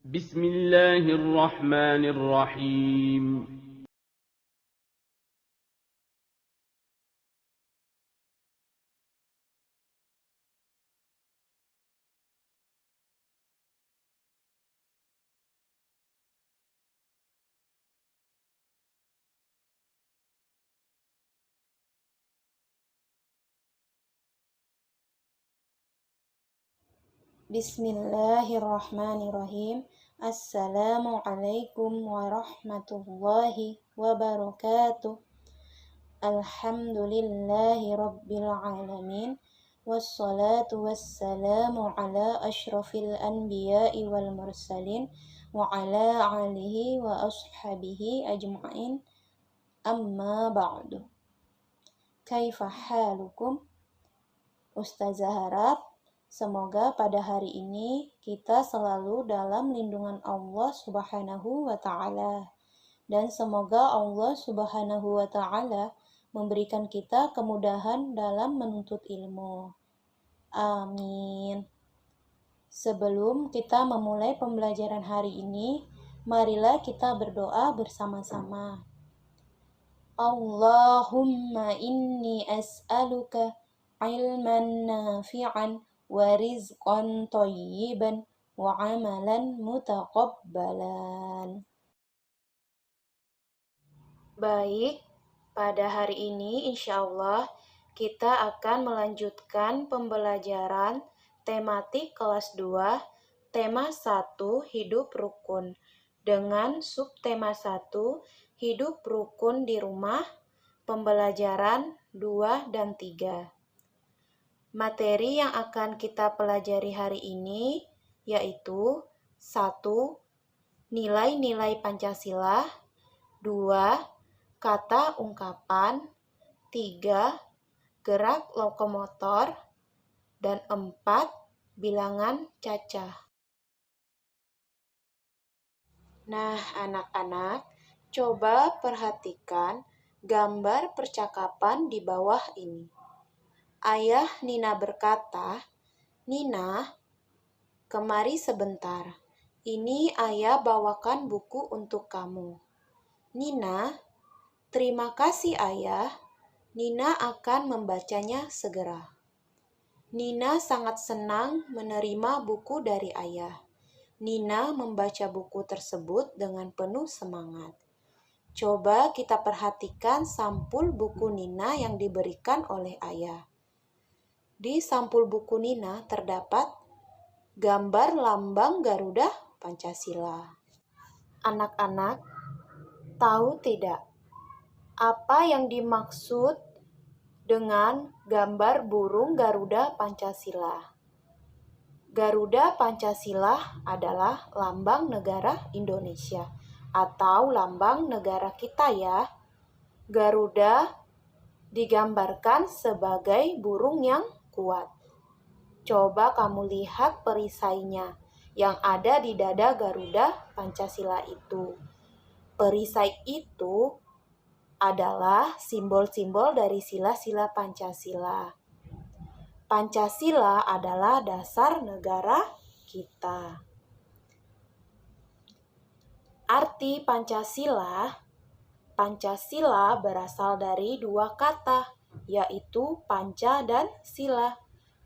بسم الله الرحمن الرحيم. Bismillahirrahmanirrahim. Assalamualaikum warahmatullahi wabarakatuh. Alhamdulillahi rabbil alamin. Wassalatu wassalamu ala ashrafil anbiya'i wal mursalin wa ala alihi wa ashabihi ajma'in. Amma ba'du. Kaifa halukum? Ustazah harap semoga pada hari ini kita selalu dalam lindungan Allah Subhanahu wa Ta'ala. Dan semoga Allah Subhanahu wa Ta'ala memberikan kita kemudahan dalam menuntut ilmu. Amin. Sebelum kita memulai pembelajaran hari ini, marilah kita berdoa bersama-sama. Allahumma inni as'aluka ilman nafi'an wa rizqan thayyiban wa amalan mutaqabbalan. Baik, pada hari ini insya Allah kita akan melanjutkan pembelajaran tematik kelas 2, tema 1 hidup rukun, dengan subtema 1 hidup rukun di rumah, pembelajaran 2 dan 3. Materi yang akan kita pelajari hari ini yaitu 1. Nilai-nilai Pancasila, 2. Kata ungkapan, 3. Gerak lokomotor, dan 4. Bilangan cacah. Nah, anak-anak, coba perhatikan gambar percakapan di bawah ini. Ayah Nina berkata, "Nina, kemari sebentar. Ini ayah bawakan buku untuk kamu." "Nina, terima kasih ayah. Nina akan membacanya segera." Nina sangat senang menerima buku dari ayah. Nina membaca buku tersebut dengan penuh semangat. Coba kita perhatikan sampul buku Nina yang diberikan oleh ayah. Di sampul buku Nina terdapat gambar lambang Garuda Pancasila. Anak-anak, tahu tidak apa yang dimaksud dengan gambar burung Garuda Pancasila? Garuda Pancasila adalah lambang negara Indonesia atau lambang negara kita ya. Garuda digambarkan sebagai burung yang kuat. Coba kamu lihat perisainya yang ada di dada Garuda Pancasila itu. Perisai itu adalah simbol-simbol dari sila-sila Pancasila. Pancasila adalah dasar negara kita. Arti Pancasila berasal dari dua kata, yaitu panca dan sila.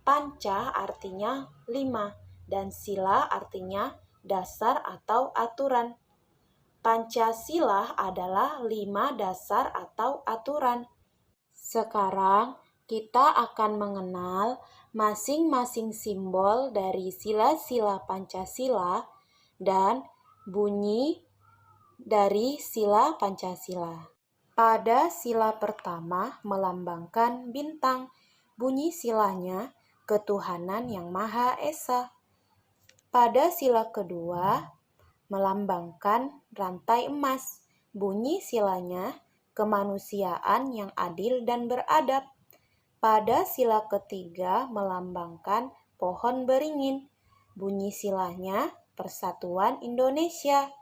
Panca artinya 5 dan sila artinya dasar atau aturan. Pancasila adalah 5 dasar atau aturan. Sekarang kita akan mengenal masing-masing simbol dari sila-sila Pancasila dan bunyi dari sila Pancasila. Pada sila pertama melambangkan bintang. Bunyi silanya ketuhanan yang Maha Esa. Pada sila kedua melambangkan rantai emas. Bunyi silanya kemanusiaan yang adil dan beradab. Pada sila ketiga melambangkan pohon beringin. Bunyi silanya Persatuan Indonesia.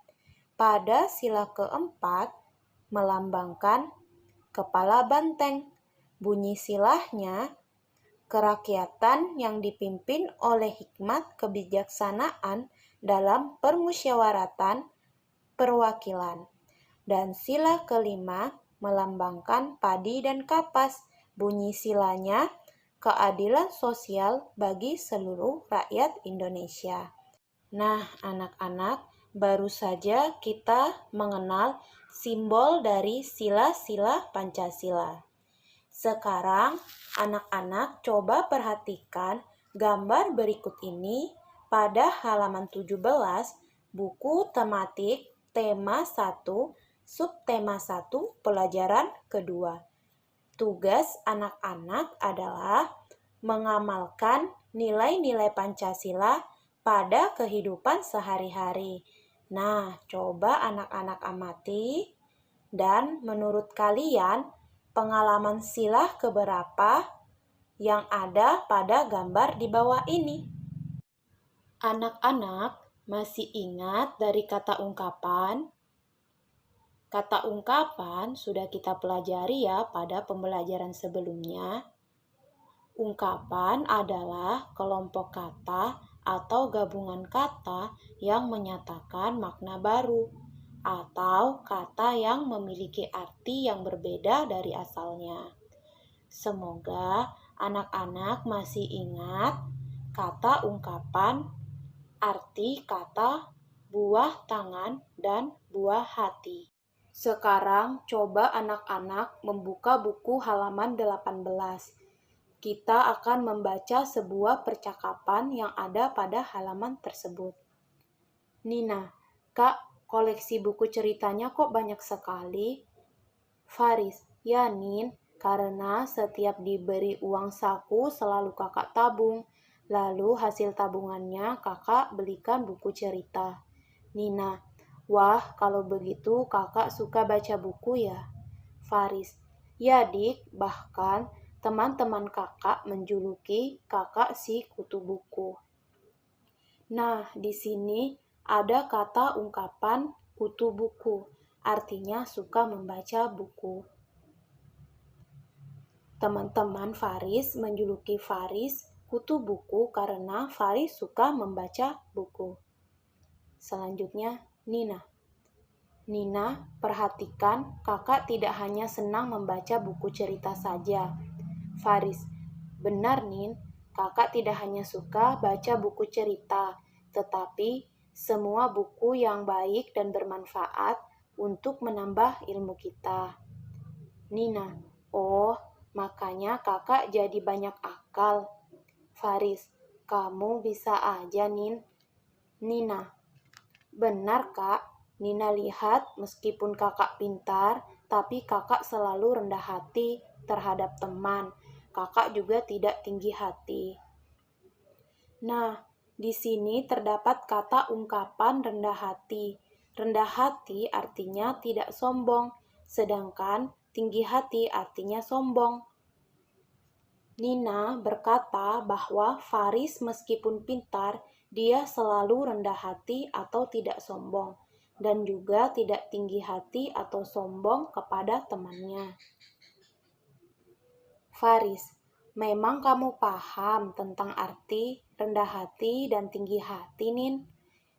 Pada sila keempat melambangkan kepala banteng. Bunyi silanya kerakyatan yang dipimpin oleh hikmat kebijaksanaan dalam permusyawaratan perwakilan. Dan sila kelima melambangkan padi dan kapas. Bunyi silanya, keadilan sosial bagi seluruh rakyat Indonesia. Nah, anak-anak, baru saja kita mengenal simbol dari sila-sila Pancasila. Sekarang, anak-anak coba perhatikan gambar berikut ini pada halaman 17, buku tematik tema 1, subtema 1, pelajaran kedua. Tugas anak-anak adalah mengamalkan nilai-nilai Pancasila pada kehidupan sehari-hari. Nah, coba anak-anak amati dan menurut kalian pengalaman sila keberapa yang ada pada gambar di bawah ini? Anak-anak masih ingat dari kata ungkapan? Kata ungkapan sudah kita pelajari ya pada pembelajaran sebelumnya. Ungkapan adalah kelompok kata atau gabungan kata yang menyatakan makna baru atau kata yang memiliki arti yang berbeda dari asalnya. Semoga anak-anak masih ingat kata ungkapan, arti kata, buah tangan, dan buah hati. Sekarang coba anak-anak membuka buku halaman 18. Kita akan membaca sebuah percakapan yang ada pada halaman tersebut. Nina, Kak, koleksi buku ceritanya kok banyak sekali? Faris, ya Nin, karena setiap diberi uang saku selalu kakak tabung. Lalu hasil tabungannya kakak belikan buku cerita. Nina, wah, kalau begitu kakak suka baca buku ya? Faris, ya Dik, bahkan teman-teman kakak menjuluki kakak si kutu buku. Nah, di sini ada kata ungkapan kutu buku, artinya suka membaca buku. Teman-teman Faris menjuluki Faris kutu buku karena Faris suka membaca buku. Selanjutnya, Nina. Nina, perhatikan kakak tidak hanya senang membaca buku cerita saja. Faris, benar Nin, kakak tidak hanya suka baca buku cerita, tetapi semua buku yang baik dan bermanfaat untuk menambah ilmu kita. Nina, oh, makanya kakak jadi banyak akal. Faris, kamu bisa aja Nin. Nina, benar kak. Nina lihat meskipun kakak pintar, tapi kakak selalu rendah hati terhadap teman. Kakak juga tidak tinggi hati. Nah, di sini terdapat kata ungkapan rendah hati. Rendah hati artinya tidak sombong, sedangkan tinggi hati artinya sombong. Nina berkata bahwa Faris meskipun pintar, dia selalu rendah hati atau tidak sombong, dan juga tidak tinggi hati atau sombong kepada temannya. Faris, memang kamu paham tentang arti rendah hati dan tinggi hati, Nin?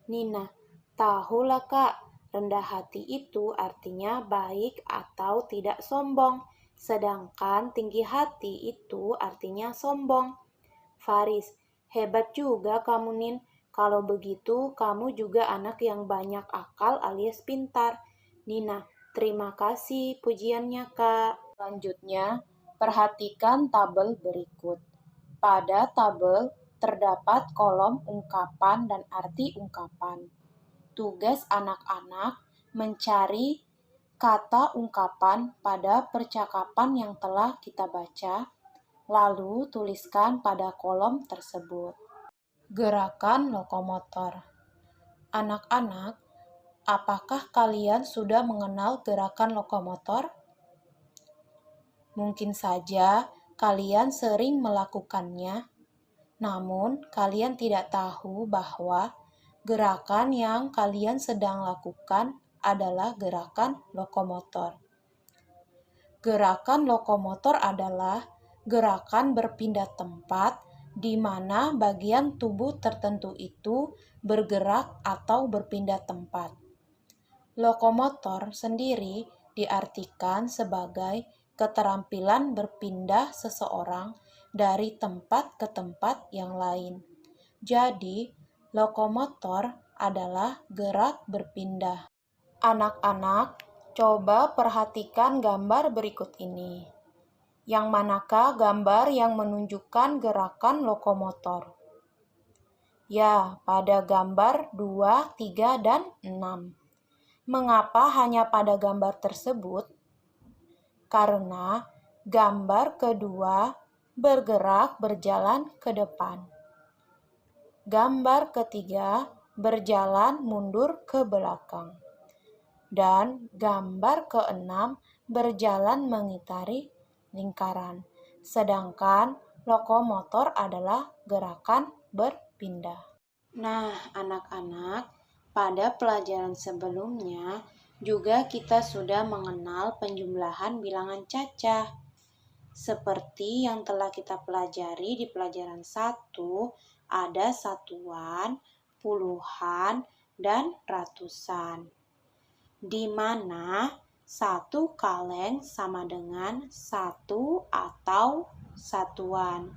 Nina, tahulah kak, rendah hati itu artinya baik atau tidak sombong, sedangkan tinggi hati itu artinya sombong. Faris, hebat juga kamu Nin. Kalau begitu, kamu juga anak yang banyak akal alias pintar. Nina, terima kasih pujiannya kak. Selanjutnya, perhatikan tabel berikut. Pada tabel terdapat kolom ungkapan dan arti ungkapan. Tugas anak-anak mencari kata ungkapan pada percakapan yang telah kita baca, lalu tuliskan pada kolom tersebut. Gerakan lokomotor. Anak-anak, apakah kalian sudah mengenal gerakan lokomotor? Mungkin saja kalian sering melakukannya, namun kalian tidak tahu bahwa gerakan yang kalian sedang lakukan adalah gerakan lokomotor. Gerakan lokomotor adalah gerakan berpindah tempat di mana bagian tubuh tertentu itu bergerak atau berpindah tempat. Lokomotor sendiri diartikan sebagai keterampilan berpindah seseorang dari tempat ke tempat yang lain. Jadi, lokomotor adalah gerak berpindah. Anak-anak, coba perhatikan gambar berikut ini. Yang manakah gambar yang menunjukkan gerakan lokomotor? Ya, pada gambar 2, 3, dan 6. Mengapa hanya pada gambar tersebut? Karena gambar kedua bergerak berjalan ke depan. Gambar ketiga berjalan mundur ke belakang. Dan gambar keenam berjalan mengitari lingkaran. Sedangkan lokomotor adalah gerakan berpindah. Nah, anak-anak, pada pelajaran sebelumnya juga kita sudah mengenal penjumlahan bilangan cacah. Seperti yang telah kita pelajari di pelajaran 1, ada satuan, puluhan, dan ratusan. Di mana 1 kaleng sama dengan 1 atau satuan.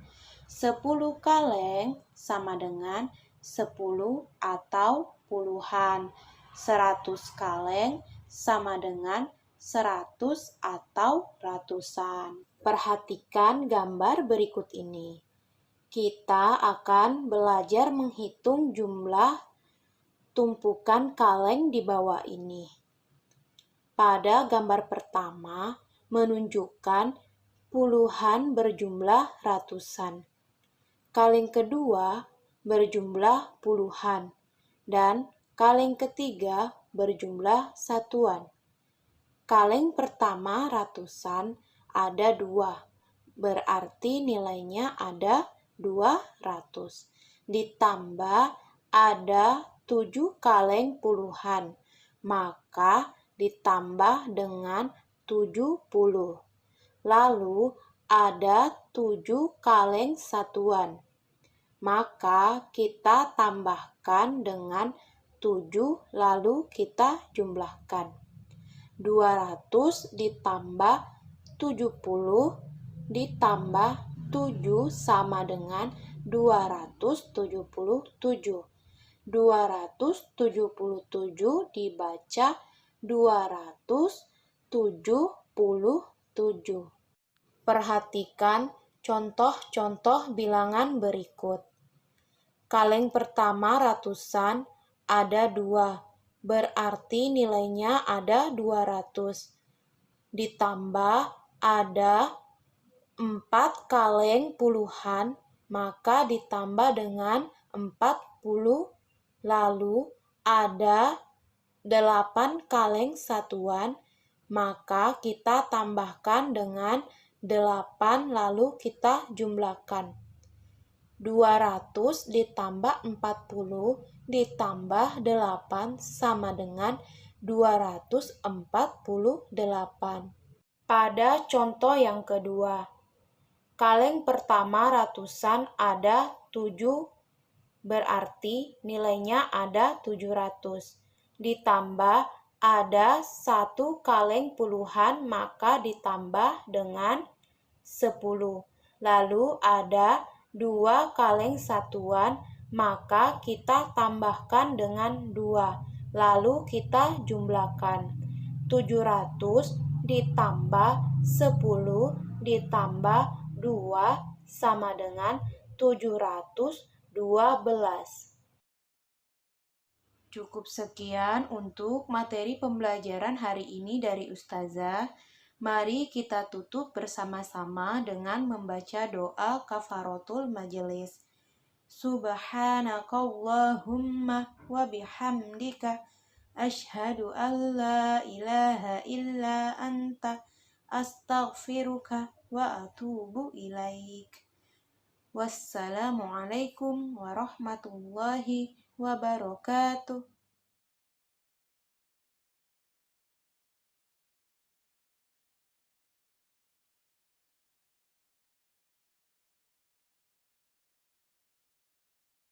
10 kaleng sama dengan 10 atau puluhan. 100 kaleng sama dengan 100 atau ratusan. Perhatikan gambar berikut ini. Kita akan belajar menghitung jumlah tumpukan kaleng di bawah ini. Pada gambar pertama menunjukkan puluhan berjumlah ratusan. Kaleng kedua berjumlah puluhan, dan kaleng ketiga berjumlah satuan. Kaleng pertama ratusan ada 2, berarti nilainya ada 200. Ditambah ada 7 kaleng puluhan, maka ditambah dengan 70. Lalu ada 7 kaleng satuan, maka kita tambahkan dengan 7 lalu kita jumlahkan. 200 ditambah 70 ditambah 7 sama dengan 277. 277 dibaca 277. Perhatikan contoh-contoh bilangan berikut. Kaleng pertama ratusan ada 2, berarti nilainya ada 200. Ditambah ada 4 kaleng puluhan, maka ditambah dengan 40. Lalu ada 8 kaleng satuan, maka kita tambahkan dengan 8 lalu kita jumlahkan. 200 ditambah 40 ditambah 8 sama dengan 248. Pada contoh yang kedua, kaleng pertama ratusan ada 7, berarti nilainya ada 700. Ditambah ada 1 kaleng puluhan, maka ditambah dengan 10. Lalu ada 2 kaleng satuan, maka kita tambahkan dengan 2, lalu kita jumlahkan. 700 ditambah 10 ditambah 2 sama dengan 712. Cukup sekian untuk materi pembelajaran hari ini dari Ustazah. Mari kita tutup bersama-sama dengan membaca doa kafaratul majelis. Subhanakallahumma wa bihamdika asyhadu an la ilaha illa anta astaghfiruka wa atubu ilaik. Wassalamualaikum warahmatullahi wabarakatuh.